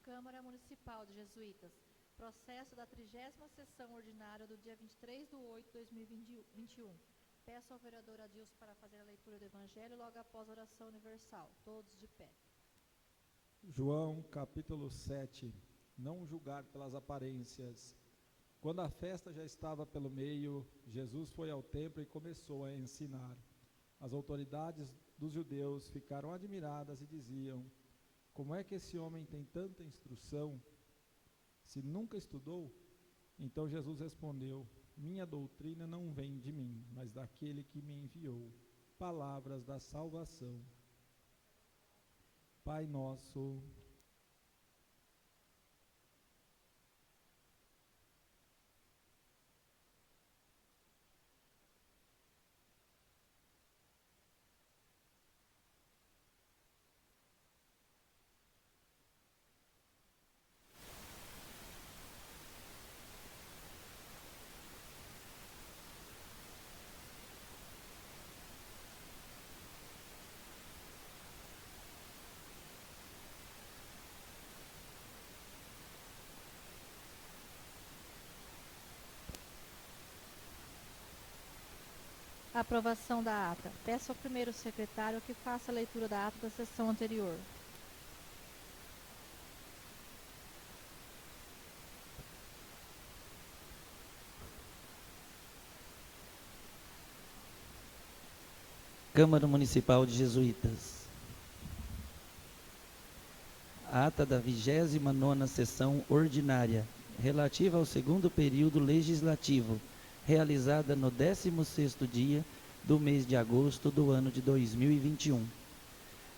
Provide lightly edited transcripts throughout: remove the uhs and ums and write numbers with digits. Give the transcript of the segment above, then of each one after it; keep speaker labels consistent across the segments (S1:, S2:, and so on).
S1: Câmara Municipal de Jesuítas. Processo da 30ª sessão ordinária do dia 23 de 8 de 2021. Peço ao vereador Adilson para fazer a leitura do Evangelho logo após a oração universal. Todos de pé.
S2: João, capítulo 7. Não julgar pelas aparências. Quando a festa já estava pelo meio, Jesus foi ao templo e começou a ensinar. As autoridades dos judeus ficaram admiradas e diziam: como é que esse homem tem tanta instrução, se nunca estudou? Então Jesus respondeu: minha doutrina não vem de mim, mas daquele que me enviou. Palavras da salvação. Pai nosso,
S1: Aprovação da ata. Peço ao primeiro secretário que faça a leitura da ata da sessão anterior.
S3: Câmara Municipal de Jesuítas. Ata da 29ª sessão ordinária, relativa ao segundo período legislativo, realizada no 16º dia do mês de agosto do ano de 2021.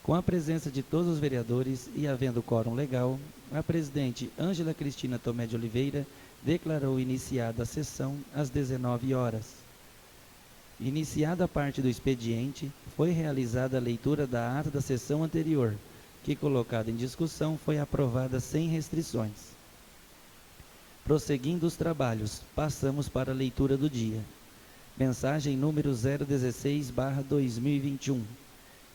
S3: Com a presença de todos os vereadores e havendo quórum legal, a presidente Ângela Cristina Tomé de Oliveira declarou iniciada a sessão às 19 horas. Iniciada a parte do expediente, foi realizada a leitura da ata da sessão anterior, que, colocada em discussão, foi aprovada sem restrições. Prosseguindo os trabalhos, passamos para a leitura do dia. Mensagem número 016/2021,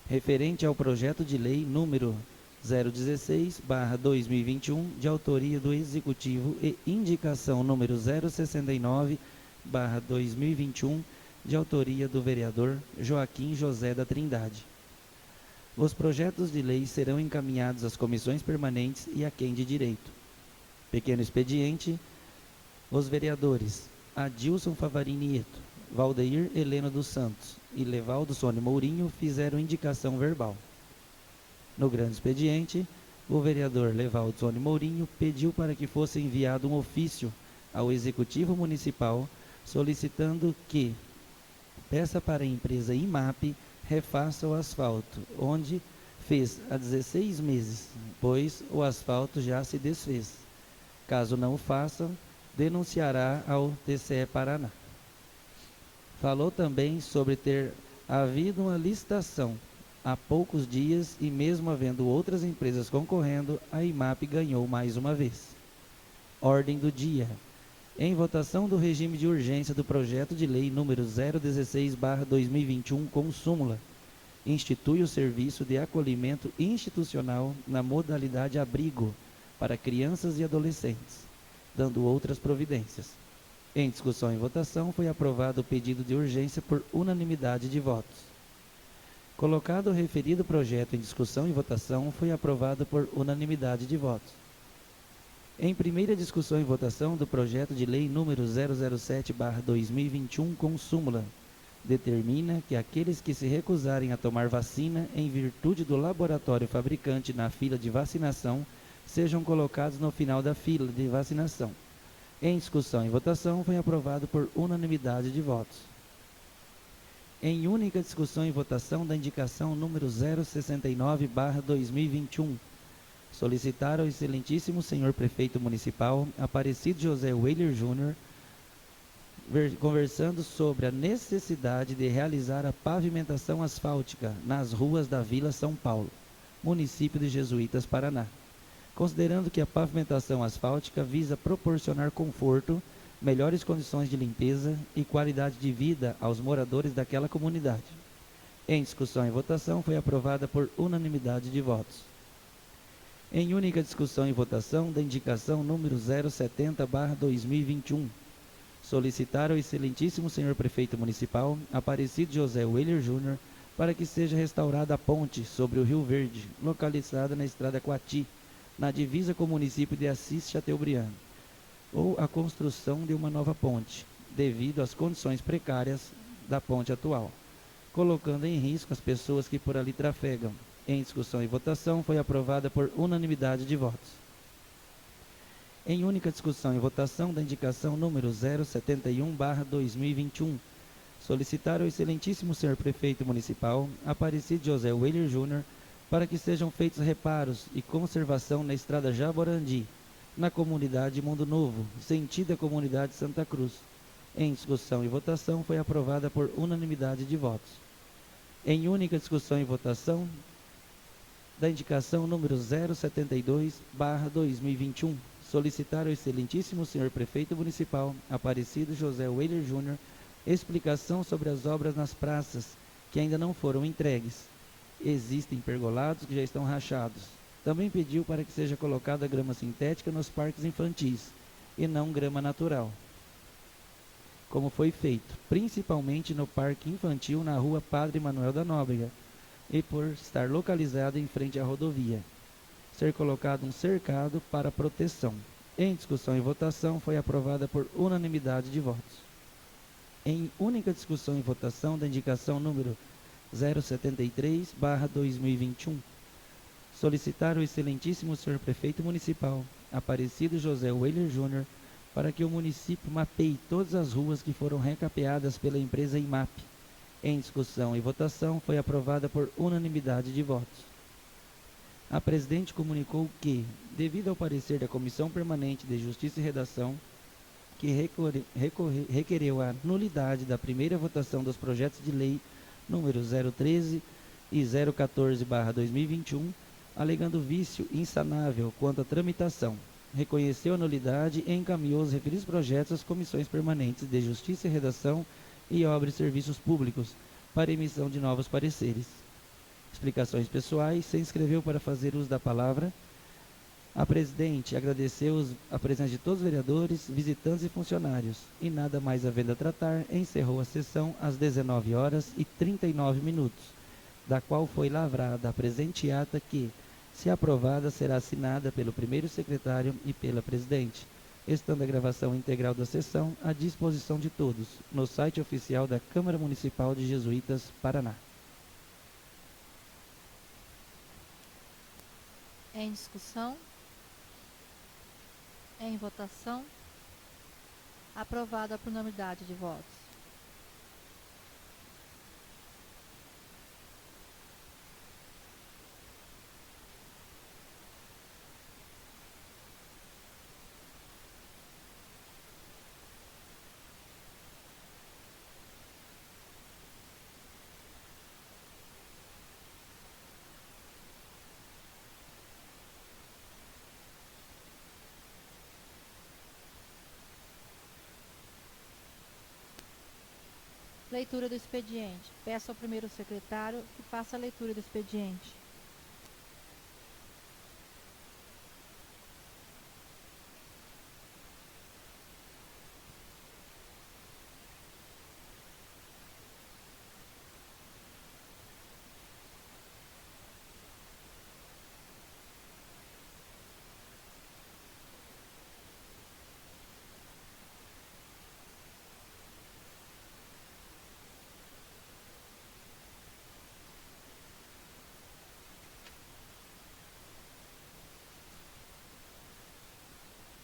S3: referente ao projeto de lei número 016/2021, de autoria do Executivo, e indicação número 069/2021, de autoria do vereador Joaquim José da Trindade. Os projetos de lei serão encaminhados às comissões permanentes e a quem de direito. Pequeno expediente. Os vereadores Adilson Favarini Nieto, Valdeir Heleno dos Santos e Levaldo Sônia Mourinho fizeram indicação verbal. No grande expediente, o vereador Levaldo Sônia Mourinho pediu para que fosse enviado um ofício ao Executivo Municipal solicitando que peça para a empresa IMAP refaça o asfalto, onde fez há 16 meses, pois o asfalto já se desfez. Caso não o façam, denunciará ao TCE Paraná. Falou também sobre ter havido uma licitação há poucos dias e, mesmo havendo outras empresas concorrendo, a IMAP ganhou mais uma vez. Ordem do dia. Em votação do regime de urgência do projeto de lei número 016/2021 com súmula, institui o serviço de acolhimento institucional na modalidade abrigo para crianças e adolescentes, dando outras providências. Em discussão e votação, foi aprovado o pedido de urgência por unanimidade de votos. Colocado o referido projeto em discussão e votação, foi aprovado por unanimidade de votos. Em primeira discussão e votação do projeto de lei número 007/2021 com súmula, determina que aqueles que se recusarem a tomar vacina em virtude do laboratório fabricante na fila de vacinação sejam colocados no final da fila de vacinação. Em discussão e votação, foi aprovado por unanimidade de votos. Em única discussão e votação da indicação número 069/2021, solicitar ao excelentíssimo senhor prefeito municipal, Aparecido José Weiler Júnior, conversando sobre a necessidade de realizar a pavimentação asfáltica nas ruas da Vila São Paulo, município de Jesuítas, Paraná, considerando que a pavimentação asfáltica visa proporcionar conforto, melhores condições de limpeza e qualidade de vida aos moradores daquela comunidade. Em discussão e votação, foi aprovada por unanimidade de votos. Em única discussão e votação da indicação número 070/2021, solicitar ao excelentíssimo senhor prefeito municipal, Aparecido José Weiler Júnior, para que seja restaurada a ponte sobre o Rio Verde, localizada na estrada Coati, na divisa com o município de Assis Chateaubriand, ou a construção de uma nova ponte, devido às condições precárias da ponte atual, colocando em risco as pessoas que por ali trafegam. Em discussão e votação, foi aprovada por unanimidade de votos. Em única discussão e votação da indicação número 071/2021, solicitar ao excelentíssimo senhor prefeito municipal, Aparecido José Weiler Júnior, para que sejam feitos reparos e conservação na estrada Jaborandi, na comunidade Mundo Novo, sentido a comunidade Santa Cruz. Em discussão e votação, foi aprovada por unanimidade de votos. Em única discussão e votação da indicação número 072/2021, solicitar ao excelentíssimo senhor prefeito municipal, Aparecido José Weiler Júnior, explicação sobre as obras nas praças que ainda não foram entregues. Existem pergolados que já estão rachados. Também pediu para que seja colocada grama sintética nos parques infantis e não grama natural, como foi feito, principalmente no parque infantil na rua Padre Manuel da Nóbrega, e por estar localizado em frente à rodovia, ser colocado um cercado para proteção. Em discussão e votação, foi aprovada por unanimidade de votos. Em única discussão e votação da indicação número 073/2021, solicitar ao excelentíssimo senhor prefeito municipal, Aparecido José Weiler Júnior, para que o município mapeie todas as ruas que foram recapeadas pela empresa IMAP. Em discussão e votação, foi aprovada por unanimidade de votos. A presidente comunicou que, devido ao parecer da Comissão Permanente de Justiça e Redação, que requereu a nulidade da primeira votação dos projetos de lei número 013 e 014/2021, alegando vício insanável quanto à tramitação, reconheceu a nulidade e encaminhou os referidos projetos às comissões permanentes de Justiça e Redação e Obras e Serviços Públicos para emissão de novos pareceres. Explicações pessoais. Se inscreveu para fazer uso da palavra a presidente. Agradeceu a presença de todos os vereadores, visitantes e funcionários. E nada mais havendo a tratar, encerrou a sessão às 19h39, da qual foi lavrada a presente ata que, se aprovada, será assinada pelo primeiro secretário e pela presidente, estando a gravação integral da sessão à disposição de todos no site oficial da Câmara Municipal de Jesuítas, Paraná.
S1: Em discussão? Em votação? Aprovada por unanimidade de votos. Leitura do expediente. Peço ao primeiro secretário que faça a leitura do expediente.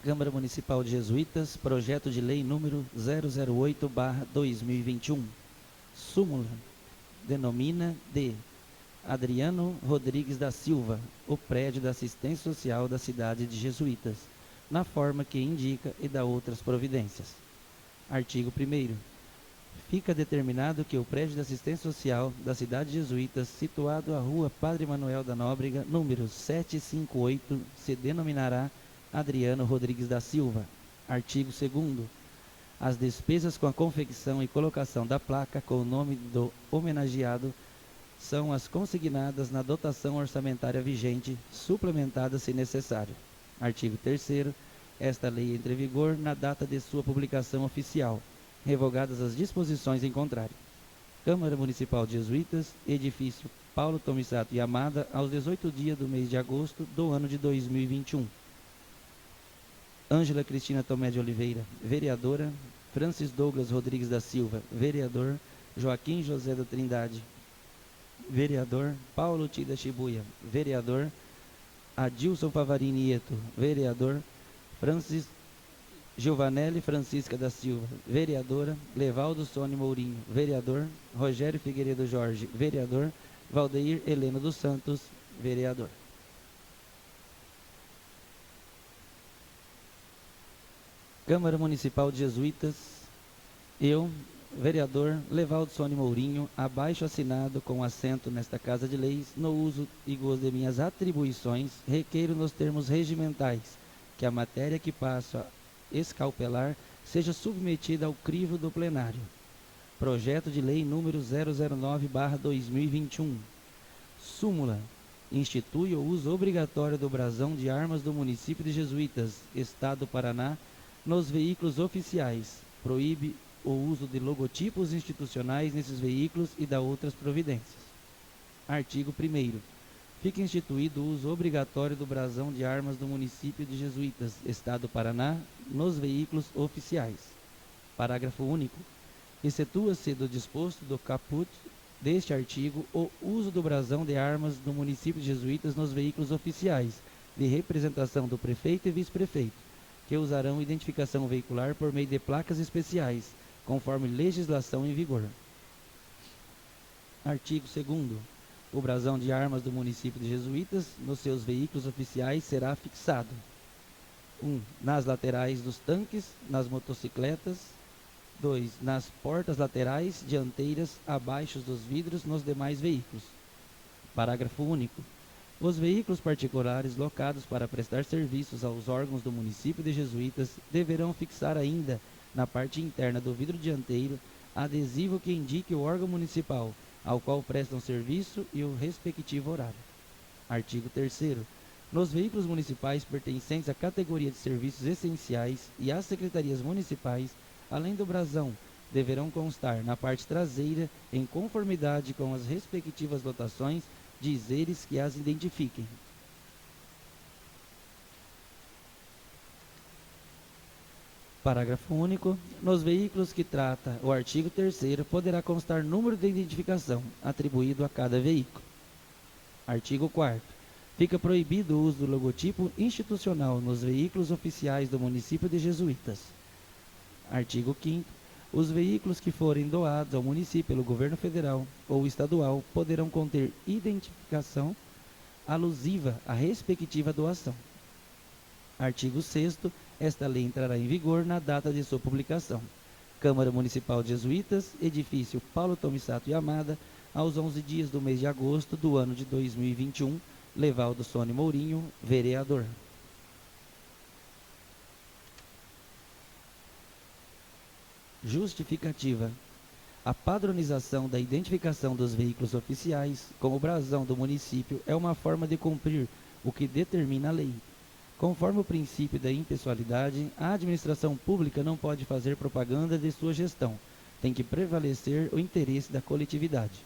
S3: Câmara Municipal de Jesuítas, projeto de lei número 008/2021. Súmula denomina de Adriano Rodrigues da Silva o prédio da assistência social da cidade de Jesuítas, na forma que indica e dá outras providências. Artigo 1º. Fica determinado que o prédio da assistência social da cidade de Jesuítas, situado à rua Padre Manuel da Nóbrega, número 758, se denominará Adriano Rodrigues da Silva. Artigo 2º. As despesas com a confecção e colocação da placa com o nome do homenageado são as consignadas na dotação orçamentária vigente, suplementadas se necessário. Artigo 3º. Esta lei entra em vigor na data de sua publicação oficial, revogadas as disposições em contrário. Câmara Municipal de Jesuítas, edifício Paulo Tomissato e Amada, aos 18 dias do mês de agosto do ano de 2021. Ângela Cristina Tomé de Oliveira, vereadora. Francis Douglas Rodrigues da Silva, vereador. Joaquim José da Trindade, vereador. Paulo Tida Shibuya, vereador. Adilson Favarini Nieto, vereador. Francis Giovanelli Francisca da Silva, vereadora. Levaldo Sônia Mourinho, vereador. Rogério Figueiredo Jorge, vereador. Valdeir Heleno dos Santos, vereador. Câmara Municipal de Jesuítas, eu, vereador Levaldo Sônia Mourinho, abaixo assinado com assento nesta Casa de Leis, no uso e gozo de minhas atribuições, requeiro nos termos regimentais que a matéria que passo a escaupelar seja submetida ao crivo do plenário. Projeto de Lei número 009/2021. Súmula. Institui o uso obrigatório do brasão de armas do município de Jesuítas, Estado do Paraná, nos veículos oficiais. Proíbe o uso de logotipos institucionais nesses veículos e dá outras providências. Artigo 1º. Fica instituído o uso obrigatório do brasão de armas do município de Jesuítas, Estado do Paraná, nos veículos oficiais. Parágrafo único. Excetua-se do disposto do caput deste artigo o uso do brasão de armas do município de Jesuítas nos veículos oficiais, de representação do prefeito e vice-prefeito, que usarão identificação veicular por meio de placas especiais, conforme legislação em vigor. Artigo 2º. O brasão de armas do município de Jesuítas, nos seus veículos oficiais, será fixado: 1. Nas laterais dos tanques, nas motocicletas. 2. Nas portas laterais, dianteiras, abaixo dos vidros, nos demais veículos. Parágrafo único. Os veículos particulares locados para prestar serviços aos órgãos do município de Jesuítas deverão fixar ainda, na parte interna do vidro dianteiro, adesivo que indique o órgão municipal ao qual prestam serviço e o respectivo horário. Artigo 3º. Nos veículos municipais pertencentes à categoria de serviços essenciais e às secretarias municipais, além do brasão, deverão constar na parte traseira, em conformidade com as respectivas lotações, dizeres que as identifiquem. Parágrafo único. Nos veículos que trata o artigo 3º, poderá constar número de identificação atribuído a cada veículo. Artigo 4º. Fica proibido o uso do logotipo institucional nos veículos oficiais do município de Jesuítas. Artigo 5º. Os veículos que forem doados ao município pelo governo federal ou estadual poderão conter identificação alusiva à respectiva doação. Artigo 6º. Esta lei entrará em vigor na data de sua publicação. Câmara Municipal de Jesuítas, edifício Paulo Tomissato e Amada, aos 11 dias do mês de agosto do ano de 2021, Levaldo Sônia Mourinho, vereador. Justificativa. A padronização da identificação dos veículos oficiais com o brasão do município é uma forma de cumprir o que determina a lei. Conforme o princípio da impessoalidade, a administração pública não pode fazer propaganda de sua gestão, tem que prevalecer o interesse da coletividade.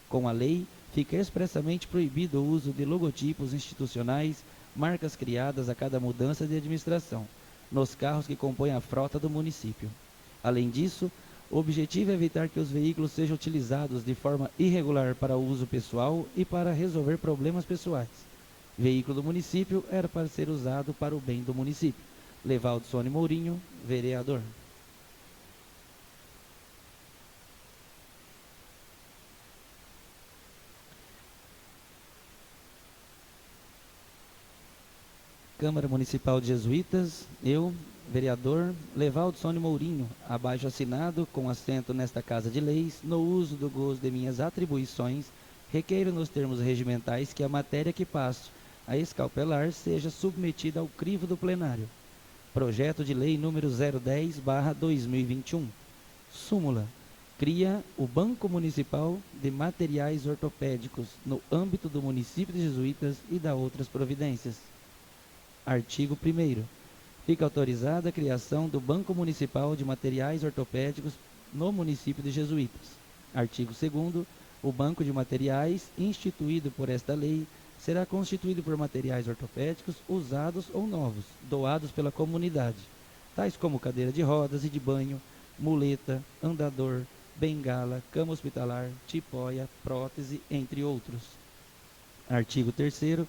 S3: Com a lei, fica expressamente proibido o uso de logotipos institucionais, marcas criadas a cada mudança de administração, nos carros que compõem a frota do município. Além disso, o objetivo é evitar que os veículos sejam utilizados de forma irregular para uso pessoal e para resolver problemas pessoais. Veículo do município era para ser usado para o bem do município. Levaldo Sônia Mourinho, vereador. Câmara Municipal de Jesuítas, eu, vereador Levaldo Sônia Mourinho, abaixo assinado, com assento nesta Casa de Leis, no uso do gozo de minhas atribuições, requeiro nos termos regimentais que a matéria que passo a escaupelar seja submetida ao crivo do plenário. Projeto de Lei número 010/2021. Súmula. Cria o Banco Municipal de Materiais Ortopédicos no âmbito do município de Jesuítas e da outras providências. Artigo 1º. Fica autorizada a criação do Banco Municipal de Materiais Ortopédicos no município de Jesuítas. Artigo 2º. O Banco de Materiais, instituído por esta lei, será constituído por materiais ortopédicos usados ou novos, doados pela comunidade, tais como cadeira de rodas e de banho, muleta, andador, bengala, cama hospitalar, tipóia, prótese, entre outros. Artigo 3º.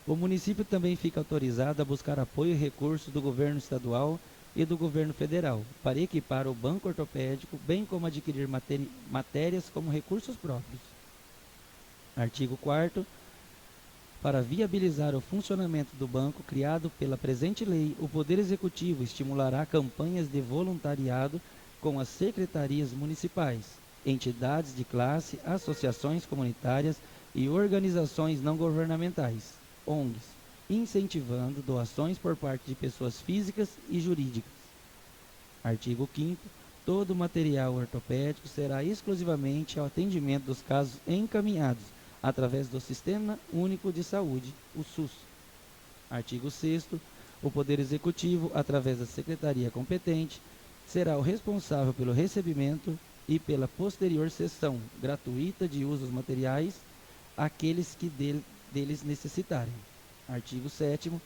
S3: O município também fica autorizado a buscar apoio e recursos do governo estadual e do governo federal para equipar o banco ortopédico, bem como adquirir matérias como recursos próprios. Artigo 4º. Para viabilizar o funcionamento do banco criado pela presente lei, o Poder Executivo estimulará campanhas de voluntariado com as secretarias municipais, entidades de classe, associações comunitárias e organizações não governamentais, ONGs, incentivando doações por parte de pessoas físicas e jurídicas. Artigo 5º. Todo material ortopédico será exclusivamente ao atendimento dos casos encaminhados através do Sistema Único de Saúde, o SUS. Artigo 6º. O Poder Executivo, através da Secretaria competente, será o responsável pelo recebimento e pela posterior cessão gratuita de uso dos materiais àqueles que deles necessitarem. Artigo 7º.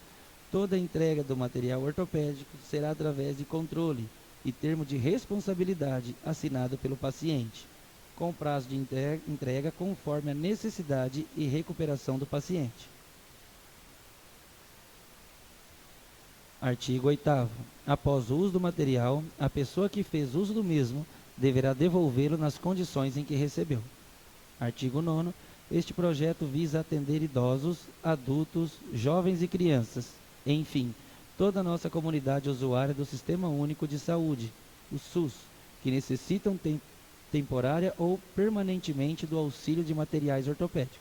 S3: Toda entrega do material ortopédico será através de controle e termo de responsabilidade assinado pelo paciente, com prazo de entrega conforme a necessidade e recuperação do paciente. Artigo 8º. Após o uso do material, a pessoa que fez uso do mesmo deverá devolvê-lo nas condições em que recebeu. Artigo 9º. Este projeto visa atender idosos, adultos, jovens e crianças, enfim, toda a nossa comunidade usuária do Sistema Único de Saúde, o SUS, que necessitam temporária ou permanentemente do auxílio de materiais ortopédicos.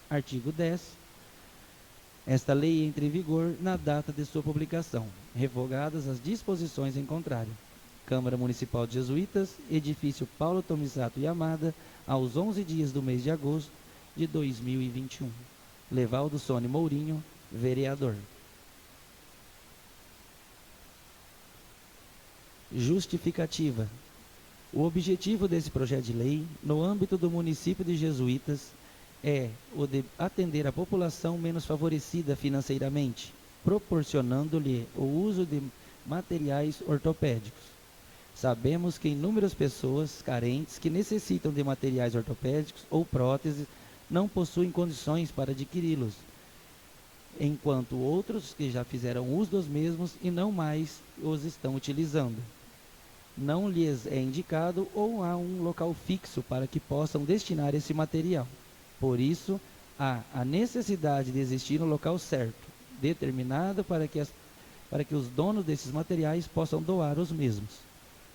S3: Artigo 10. Esta lei entra em vigor na data de sua publicação, revogadas as disposições em contrário. Câmara Municipal de Jesuítas, edifício Paulo Tomisato Yamada, aos 11 dias do mês de agosto de 2021. Levaldo Sone Mourinho, vereador. Justificativa. O objetivo desse projeto de lei, no âmbito do município de Jesuítas, é o de atender a população menos favorecida financeiramente, proporcionando-lhe o uso de materiais ortopédicos. Sabemos que inúmeras pessoas carentes que necessitam de materiais ortopédicos ou próteses não possuem condições para adquiri-los, enquanto outros que já fizeram uso dos mesmos e não mais os estão utilizando. Não lhes é indicado ou há um local fixo para que possam destinar esse material. Por isso, há a necessidade de existir um local certo, determinado para que os donos desses materiais possam doar os mesmos.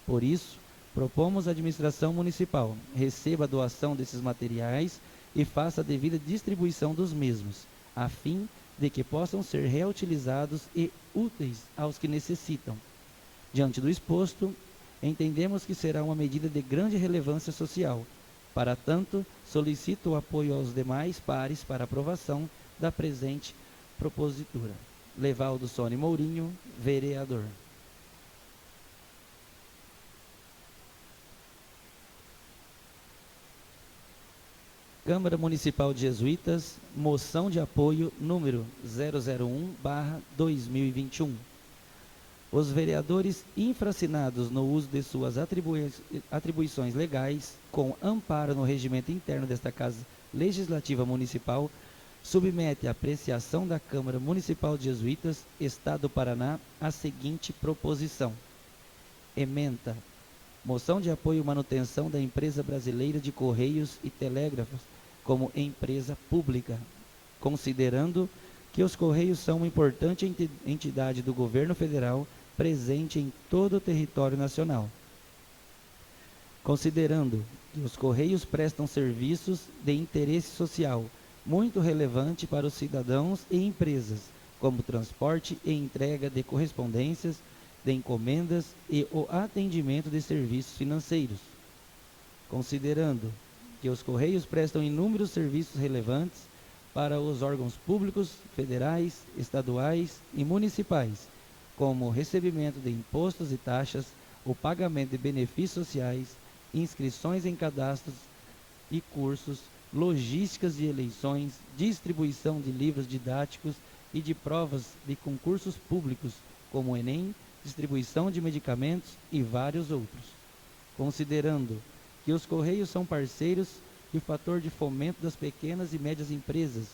S3: Por isso, propomos à administração municipal receba a doação desses materiais e faça a devida distribuição dos mesmos, a fim de que possam ser reutilizados e úteis aos que necessitam. Diante do exposto, entendemos que será uma medida de grande relevância social. Para tanto, solicito o apoio aos demais pares para aprovação da presente propositura. Levaldo Sone Mourinho, vereador. Câmara Municipal de Jesuítas, moção de apoio número 001/2021. Os vereadores infracinados no uso de suas atribuições legais, com amparo no regimento interno desta Casa Legislativa Municipal, submete à apreciação da Câmara Municipal de Jesuítas, Estado do Paraná, a seguinte proposição. Ementa. Moção de apoio à manutenção da Empresa Brasileira de Correios e Telégrafos como empresa pública, considerando que os Correios são uma importante entidade do governo federal presente em todo o território nacional. Considerando que os Correios prestam serviços de interesse social muito relevante para os cidadãos e empresas, como transporte e entrega de correspondências, de encomendas e o atendimento de serviços financeiros. considerando que os Correios prestam inúmeros serviços relevantes para os órgãos públicos, federais, estaduais e municipais, como o recebimento de impostos e taxas, o pagamento de benefícios sociais, inscrições em cadastros e cursos, logísticas de eleições, distribuição de livros didáticos e de provas de concursos públicos, como o Enem, distribuição de medicamentos e vários outros. Considerando que os Correios são parceiros e fator de fomento das pequenas e médias empresas,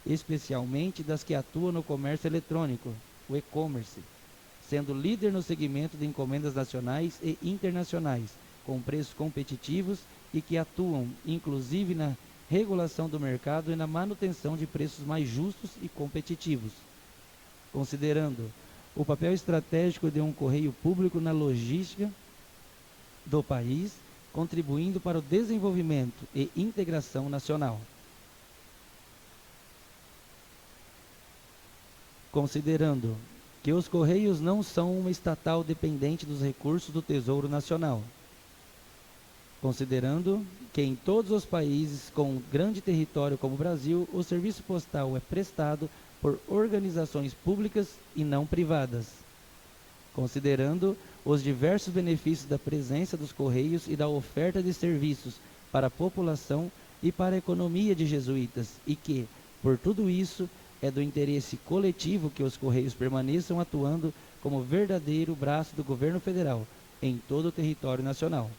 S3: especialmente das que atuam no comércio eletrônico, o e-commerce, sendo líder no segmento de encomendas nacionais e internacionais, com preços competitivos e que atuam, inclusive, na regulação do mercado e na manutenção de preços mais justos e competitivos. Considerando o papel estratégico de um correio público na logística do país, contribuindo para o desenvolvimento e integração nacional. Considerando que os Correios não são uma estatal dependente dos recursos do Tesouro Nacional. Considerando que em todos os países com grande território como o Brasil, o serviço postal é prestado por organizações públicas e não privadas. Considerando os diversos benefícios da presença dos Correios e da oferta de serviços para a população e para a economia de jesuítas, e que, por tudo isso, é do interesse coletivo que os Correios permaneçam atuando como verdadeiro braço do governo federal em todo o território nacional.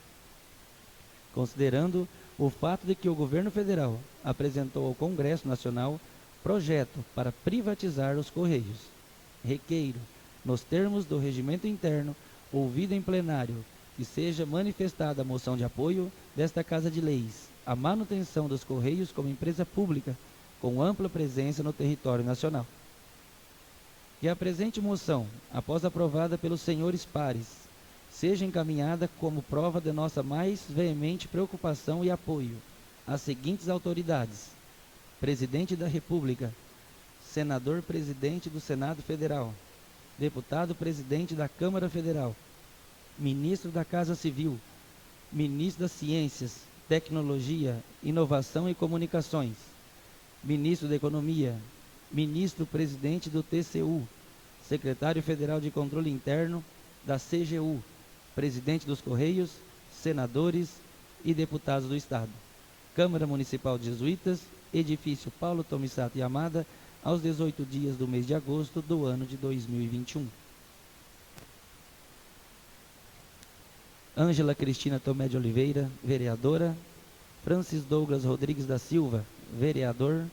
S3: Considerando o fato de que o governo federal apresentou ao Congresso Nacional projeto para privatizar os Correios, requeiro, nos termos do regimento interno, ouvido em plenário, que seja manifestada a moção de apoio desta Casa de Leis, a manutenção dos Correios como empresa pública, com ampla presença no território nacional. Que a presente moção, após aprovada pelos senhores pares, seja encaminhada como prova de nossa mais veemente preocupação e apoio às seguintes autoridades: Presidente da República, Senador Presidente do Senado Federal, Deputado Presidente da Câmara Federal, Ministro da Casa Civil, Ministro das Ciências, Tecnologia, Inovação e Comunicações, Ministro da Economia, Ministro Presidente do TCU, Secretário Federal de Controle Interno da CGU, Presidente dos Correios, senadores e deputados do Estado. Câmara Municipal de Jesuítas, Edifício Paulo Tomissato Yamada, aos 18 dias do mês de agosto do ano de 2021. Ângela Cristina Tomé de Oliveira, vereadora. Francis Douglas Rodrigues da Silva, vereador.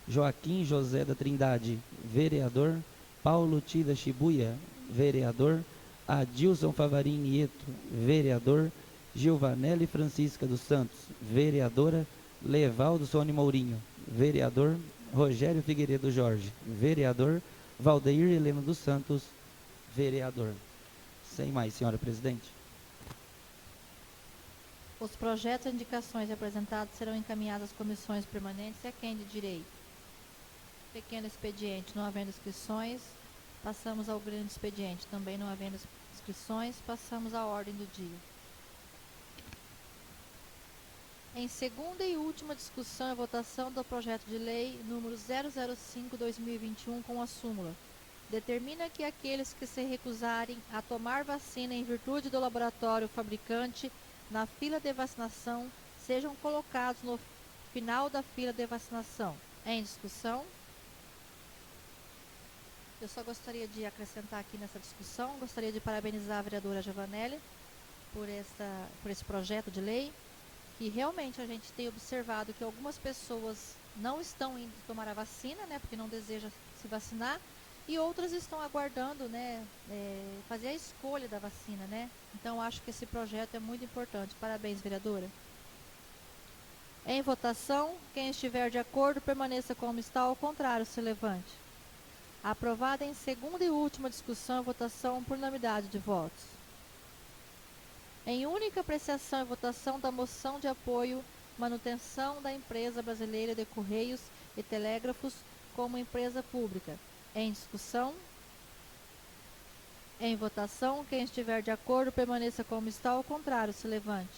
S3: Joaquim José da Trindade, vereador. Paulo Tida Shibuya, vereador. Adilson Favarin Nieto, vereador. Gilvanelli Francisca dos Santos, vereadora. Levaldo Sônia Mourinho, vereador. Rogério Figueiredo Jorge, vereador. Valdeir Helena dos Santos, vereador. Sem mais, senhora presidente.
S1: Os projetos e indicações apresentados serão encaminhados às comissões permanentes e a quem de direito. Pequeno expediente, não havendo inscrições, passamos ao grande expediente. Também não havendo inscrições, passamos à ordem do dia. Em segunda e última discussão e votação do projeto de lei número 005/2021 com a súmula. Determina que aqueles que se recusarem a tomar vacina em virtude do laboratório fabricante na fila de vacinação sejam colocados no final da fila de vacinação. Em discussão. Eu só gostaria de acrescentar aqui nessa discussão, gostaria de parabenizar a vereadora Giovanelli por esse projeto de lei, que realmente a gente tem observado que algumas pessoas não estão indo tomar a vacina, né, porque não desejam se vacinar, e outras estão aguardando, né, fazer a escolha da vacina, né. Então, acho que esse projeto é muito importante. Parabéns, vereadora. Em votação, quem estiver de acordo, permaneça como está, ao contrário, se levante. Aprovada em segunda e última discussão e votação por unanimidade de votos. Em única apreciação e votação da moção de apoio, manutenção da empresa brasileira de Correios e Telégrafos como empresa pública. Em discussão. Em votação, quem estiver de acordo, permaneça como está, ao contrário, se levante.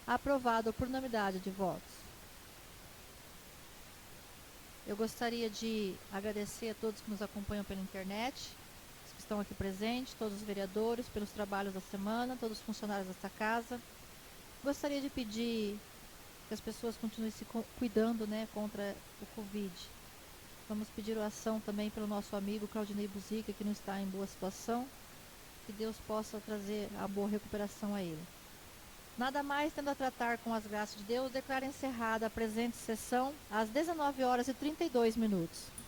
S1: Aprovado por unanimidade de votos. Eu gostaria de agradecer a todos que nos acompanham pela internet, os que estão aqui presentes, todos os vereadores, pelos trabalhos da semana, todos os funcionários desta casa. Gostaria de pedir que as pessoas continuem se cuidando, né, contra o Covid. Vamos pedir oração também pelo nosso amigo Claudinei Buzica, que não está em boa situação. Que Deus possa trazer a boa recuperação a ele. Nada mais tendo a tratar com as graças de Deus, declaro encerrada a presente sessão às 19h32.